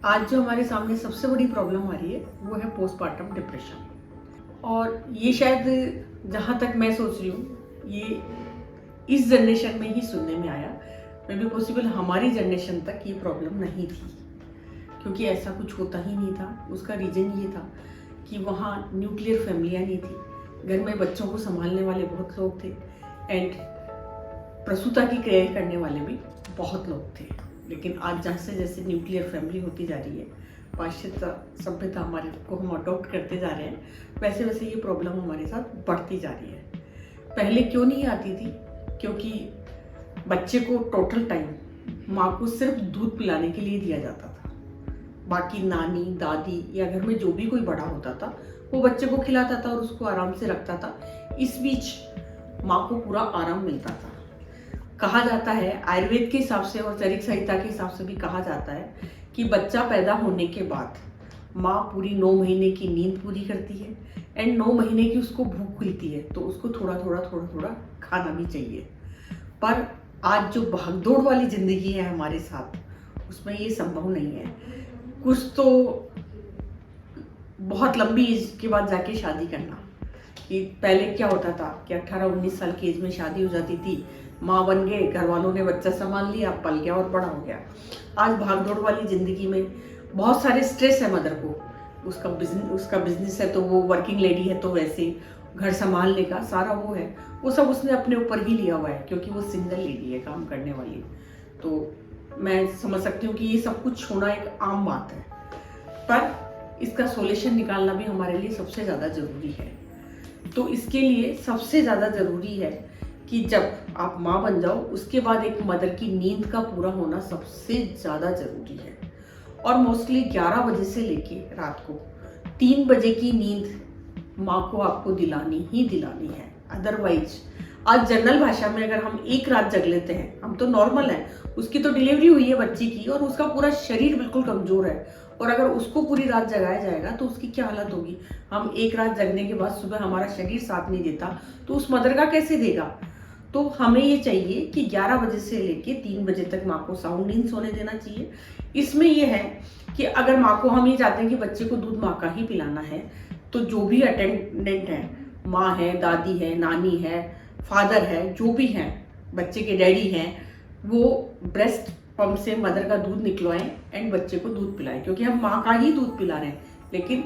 आज जो हमारे सामने सबसे बड़ी प्रॉब्लम आ रही है वो है पोस्टमार्टम डिप्रेशन। और ये शायद जहाँ तक मैं सोच रही हूँ ये इस जनरेशन में ही सुनने में आया। मे बी पॉसिबल हमारी जनरेशन तक ये प्रॉब्लम नहीं थी, क्योंकि ऐसा कुछ होता ही नहीं था। उसका रीज़न ये था कि वहाँ न्यूक्लियर फैमिलियाँ नहीं थी, घर में बच्चों को संभालने वाले बहुत लोग थे एंड प्रसूता की केयर करने वाले भी बहुत लोग थे। लेकिन आज जैसे जैसे न्यूक्लियर फैमिली होती जा रही है, पाश्चात्य सभ्यता हमारे को हम अडॉप्ट करते जा रहे हैं, वैसे वैसे ये प्रॉब्लम हमारे साथ बढ़ती जा रही है। पहले क्यों नहीं आती थी? क्योंकि बच्चे को टोटल टाइम माँ को सिर्फ दूध पिलाने के लिए दिया जाता था। बाकी नानी दादी या घर में जो भी कोई बड़ा होता था वो बच्चे को खिलाता था और उसको आराम से रखता था। इस बीच माँ को पूरा आराम मिलता था। कहा जाता है, आयुर्वेद के हिसाब से और चरिक संहिता के हिसाब से भी कहा जाता है कि बच्चा पैदा होने के बाद माँ पूरी 9 महीने की नींद पूरी करती है एंड 9 महीने की उसको भूख खुलती है, तो उसको थोड़ा थोड़ा खाना भी चाहिए। पर आज जो भागदौड़ वाली जिंदगी है हमारे साथ, उसमें ये संभव नहीं है। कुछ तो बहुत लंबी एज के बाद जाके शादी करना, कि पहले क्या होता था कि 18-19 साल की एज में शादी हो जाती थी, माँ बन गए, घर वालों ने बच्चा संभाल लिया, पल गया और बड़ा हो गया। आज भागदौड़ वाली ज़िंदगी में बहुत सारे स्ट्रेस है मदर को। उसका बिजनेस है तो वो वर्किंग लेडी है, तो वैसे घर संभालने का सारा वो सब उसने अपने ऊपर ही लिया हुआ है, क्योंकि वो सिंगल लेडी है, काम करने वाली। तो मैं समझ सकती हूँ कि ये सब कुछ होना एक आम बात है, पर इसका सॉल्यूशन निकालना भी हमारे लिए सबसे ज़्यादा ज़रूरी है। तो इसके लिए सबसे ज़्यादा ज़रूरी है कि जब आप माँ बन जाओ, उसके बाद एक मदर की नींद का पूरा होना सबसे ज़्यादा ज़रूरी है। और मोस्टली 11 बजे से लेके रात को 3 बजे की नींद माँ को आपको दिलानी ही दिलानी है। अदरवाइज आज जनरल भाषा में अगर हम एक रात जग लेते हैं, हम तो नॉर्मल हैं, उसकी तो डिलीवरी हुई है बच्ची की और उसका पूरा शरीर बिल्कुल कमज़ोर है, और अगर उसको पूरी रात जगाया जाएगा तो उसकी क्या हालत होगी। हम एक रात जगने के बाद सुबह हमारा शरीर साथ नहीं देता तो उस मदर का कैसे देगा। तो हमें ये चाहिए कि 11 बजे से लेके 3 बजे तक माँ को साउंड नींद सोने देना चाहिए। इसमें ये है कि अगर माँ को, हम ये चाहते हैं कि बच्चे को दूध माँ का ही पिलाना है, तो जो भी अटेंडेंट है, माँ है, दादी है, नानी है, फादर है, जो भी हैं, बच्चे के डैडी हैं, वो ब्रेस्ट पंप से मदर का दूध निकलवाएं एंड बच्चे को दूध पिलाएं, क्योंकि हम माँ का ही दूध पिला रहे हैं। लेकिन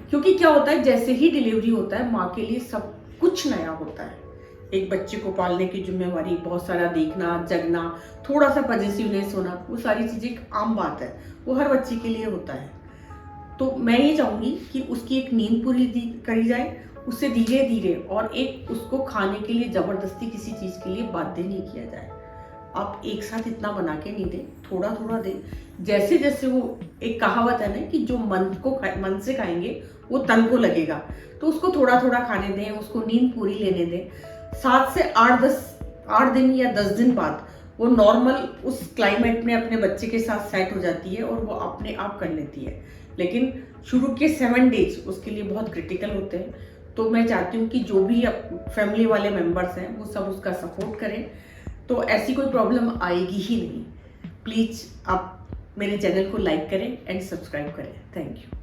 क्योंकि क्या होता है, जैसे ही डिलीवरी होता है माँ के लिए सब कुछ नया होता है। एक बच्चे को पालने की जिम्मेवारी, बहुत सारा देखना, जगना, थोड़ा सा पॉजिटिवनेस होना, वो सारी चीज़ें एक आम बात है, वो हर बच्चे के लिए होता है। तो मैं ये चाहूँगी कि उसकी एक नींद पूरी करी जाए, उससे धीरे धीरे, और एक उसको खाने के लिए ज़बरदस्ती किसी चीज़ के लिए बाध्य नहीं किया जाए। आप एक साथ इतना बना के नहीं दें, थोड़ा थोड़ा दें। जैसे जैसे वो, एक कहावत है ना कि जो मन से खाएंगे वो तन को लगेगा, तो उसको थोड़ा थोड़ा खाने दें, उसको नींद पूरी लेने दें। 7 से 8 दिन या 10 दिन बाद वो नॉर्मल उस क्लाइमेट में अपने बच्चे के साथ सेट हो जाती है और वो अपने आप कर लेती है। लेकिन शुरू के 7 डेज उसके लिए बहुत क्रिटिकल होते हैं। तो मैं चाहती हूँ कि जो भी फैमिली वाले मेंबर्स हैं वो सब उसका सपोर्ट करें, तो ऐसी कोई प्रॉब्लम आएगी ही नहीं। प्लीज़ आप मेरे चैनल को लाइक करें एंड सब्सक्राइब करें। Thank you.